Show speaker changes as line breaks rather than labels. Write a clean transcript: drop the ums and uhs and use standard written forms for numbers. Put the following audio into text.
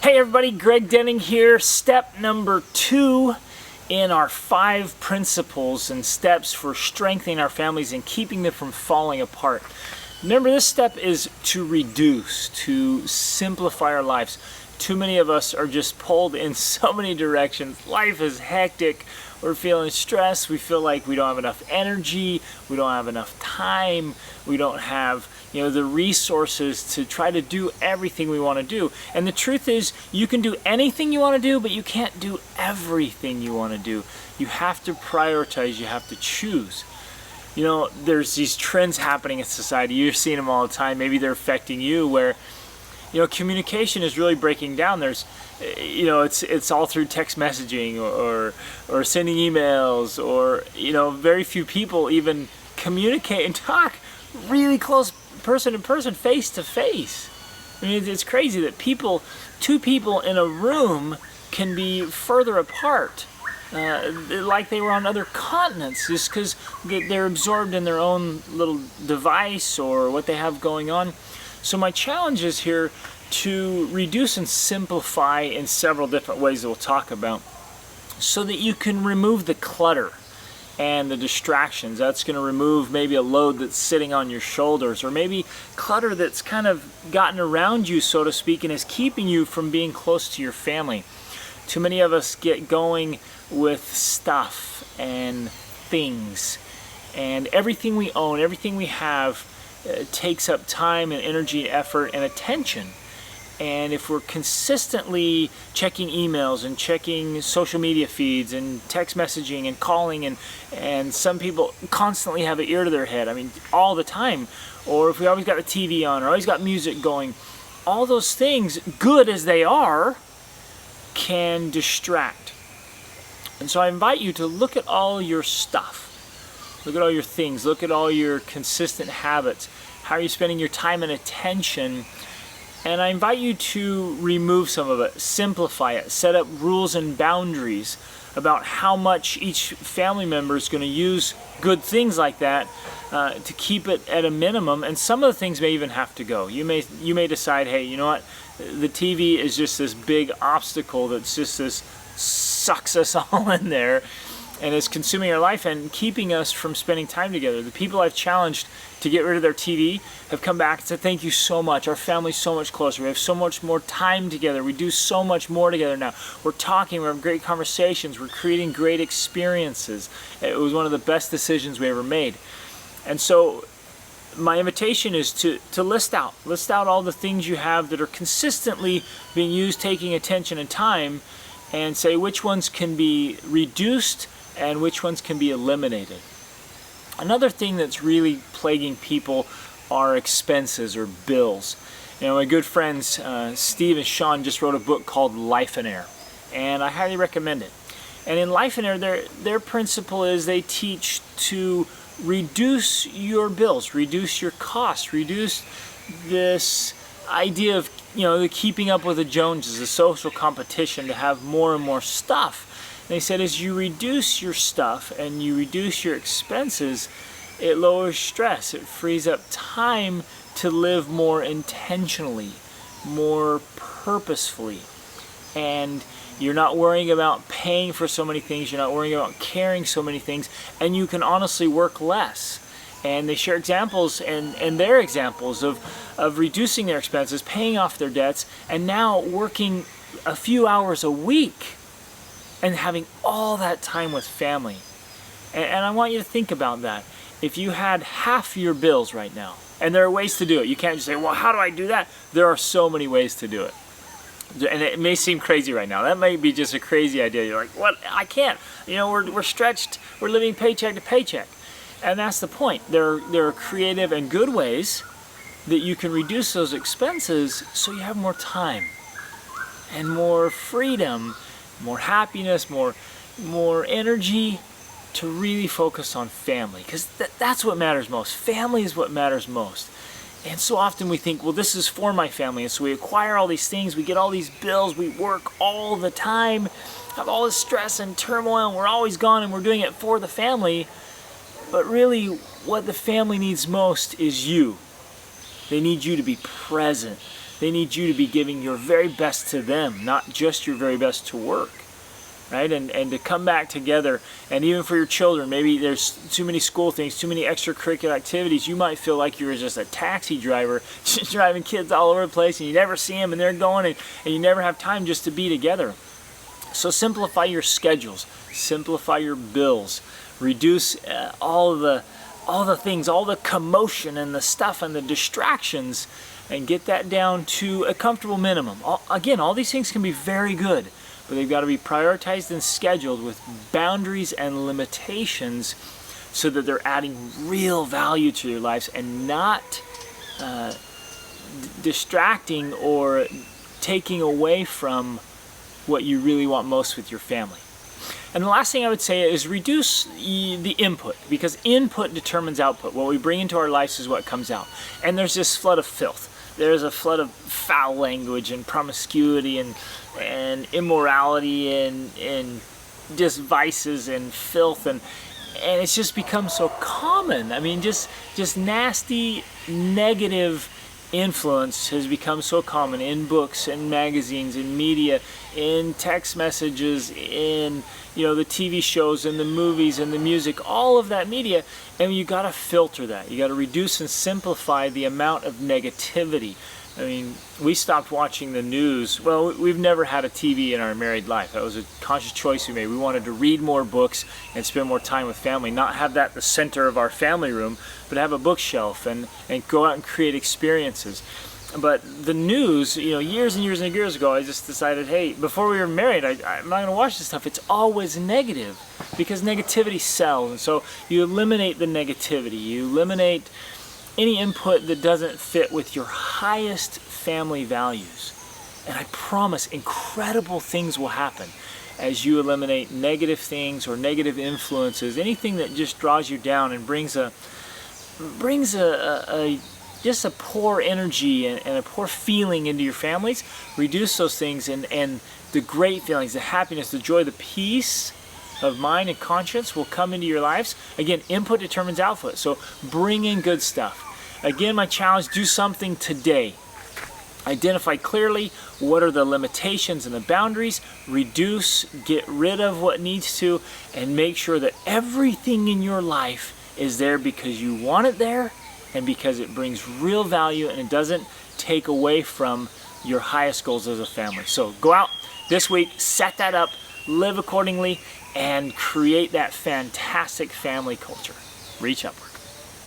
Hey everybody, Greg Denning here. Step number 2 in our 5 principles and steps for strengthening our families and keeping them from falling apart. Remember, this step is to reduce, to simplify our lives. Too many of us are just pulled in so many directions. Life is hectic. We're feeling stressed. We feel like we don't have enough energy. We don't have enough time. We don't have, the resources to try to do everything we want to do. And the truth is, you can do anything you want to do, but you can't do everything you want to do. You have to prioritize. You have to choose. There's these trends happening in society. You're seeing them all the time. Maybe they're affecting you, where communication is really breaking down. There's, it's all through text messaging or sending emails, or, very few people even communicate and talk really close person to person, face to face. I mean, it's crazy that two people in a room can be further apart, like they were on other continents, just because they're absorbed in their own little device or what they have going on. So my challenge is here to reduce and simplify in several different ways that we'll talk about, so that you can remove the clutter and the distractions. That's going to remove maybe a load that's sitting on your shoulders, or maybe clutter that's kind of gotten around you, so to speak, and is keeping you from being close to your family. Too many of us get going with stuff and things, and everything we own, everything we have, takes up time and energy, effort, and attention. And if we're consistently checking emails and checking social media feeds and text messaging and calling, and some people constantly have an ear to their head, all the time, or if we always got the TV on or always got music going, all those things, good as they are, can distract. And so I invite you to look at all your stuff. Look at all your things. Look at all your consistent habits. How are you spending your time and attention? And I invite you to remove some of it, simplify it, set up rules and boundaries about how much each family member is going to use good things like that, to keep it at a minimum. And some of the things may even have to go. You may decide, hey, you know what? The TV is just this big obstacle that's just this sucks us all in there and is consuming our life and keeping us from spending time together. The people I've challenged to get rid of their TV have come back and said, thank you so much. Our family's so much closer. We have so much more time together. We do so much more together now. We're talking, we're having great conversations, we're creating great experiences. It was one of the best decisions we ever made. And so my invitation is to list out all the things you have that are consistently being used, taking attention and time, and say which ones can be reduced and which ones can be eliminated. Another thing that's really plaguing people are expenses or bills. My good friends Steve and Sean just wrote a book called Life and Air, and I highly recommend it. And in Life and Air, their principle is they teach to reduce your bills, reduce your costs, reduce this idea of the keeping up with the Joneses, the social competition to have more and more stuff. And they said, as you reduce your stuff and you reduce your expenses, it lowers stress. It frees up time to live more intentionally, more purposefully. And you're not worrying about paying for so many things. You're not worrying about carrying so many things. And you can honestly work less. And they share examples and their examples of reducing their expenses, paying off their debts, and now working a few hours a week and having all that time with family. And I want you to think about that. If you had half your bills right now, and there are ways to do it. You can't just say, well, how do I do that? There are so many ways to do it. And it may seem crazy right now. That may be just a crazy idea. You're like, what? I can't. We're stretched. We're living paycheck to paycheck. And that's the point. There are creative and good ways that you can reduce those expenses so you have more time and more freedom, more happiness, more energy to really focus on family. Because that's what matters most. Family is what matters most. And so often we think, well, this is for my family. And so we acquire all these things, we get all these bills, we work all the time, have all this stress and turmoil, and we're always gone and we're doing it for the family. But really, what the family needs most is you. They need you to be present. They need you to be giving your very best to them, not just your very best to work. Right? And to come back together, and even for your children, maybe there's too many school things, too many extracurricular activities. You might feel like you're just a taxi driver, just driving kids all over the place, and you never see them, and they're going, and you never have time just to be together. So simplify your schedules, simplify your bills, reduce all the things, all the commotion and the stuff and the distractions, and get that down to a comfortable minimum. Again, all these things can be very good, but they've got to be prioritized and scheduled with boundaries and limitations so that they're adding real value to your lives and not distracting or taking away from what you really want most with your family. And the last thing I would say is reduce the input, because input determines output. What we bring into our lives is what comes out. And there's this flood of filth. There's a flood of foul language and promiscuity and immorality and just vices and filth, and it's just become so common. I mean, just nasty, negative influence has become so common in books and magazines, in media, in text messages, in the TV shows and the movies and the music, all of that media. And you got to filter that. You got to reduce and simplify the amount of negativity. I mean, we stopped watching the news. Well, we've never had a TV in our married life. That was a conscious choice we made. We wanted to read more books and spend more time with family, not have that the center of our family room, but have a bookshelf and go out and create experiences. But the news, years and years and years ago, I just decided, hey, before we were married, I'm not going to watch this stuff. It's always negative, because negativity sells. And so you eliminate the negativity. You eliminate any input that doesn't fit with your highest family values. And I promise incredible things will happen as you eliminate negative things or negative influences, anything that just draws you down and brings just a poor energy and a poor feeling into your families. Reduce those things, and the great feelings, the happiness, the joy, the peace of mind and conscience will come into your lives. Again, input determines output, so bring in good stuff. Again, my challenge, do something today. Identify clearly what are the limitations and the boundaries, reduce, get rid of what needs to, and make sure that everything in your life is there because you want it there, and because it brings real value and it doesn't take away from your highest goals as a family. So go out this week, set that up, live accordingly, and create that fantastic family culture. Reach upward.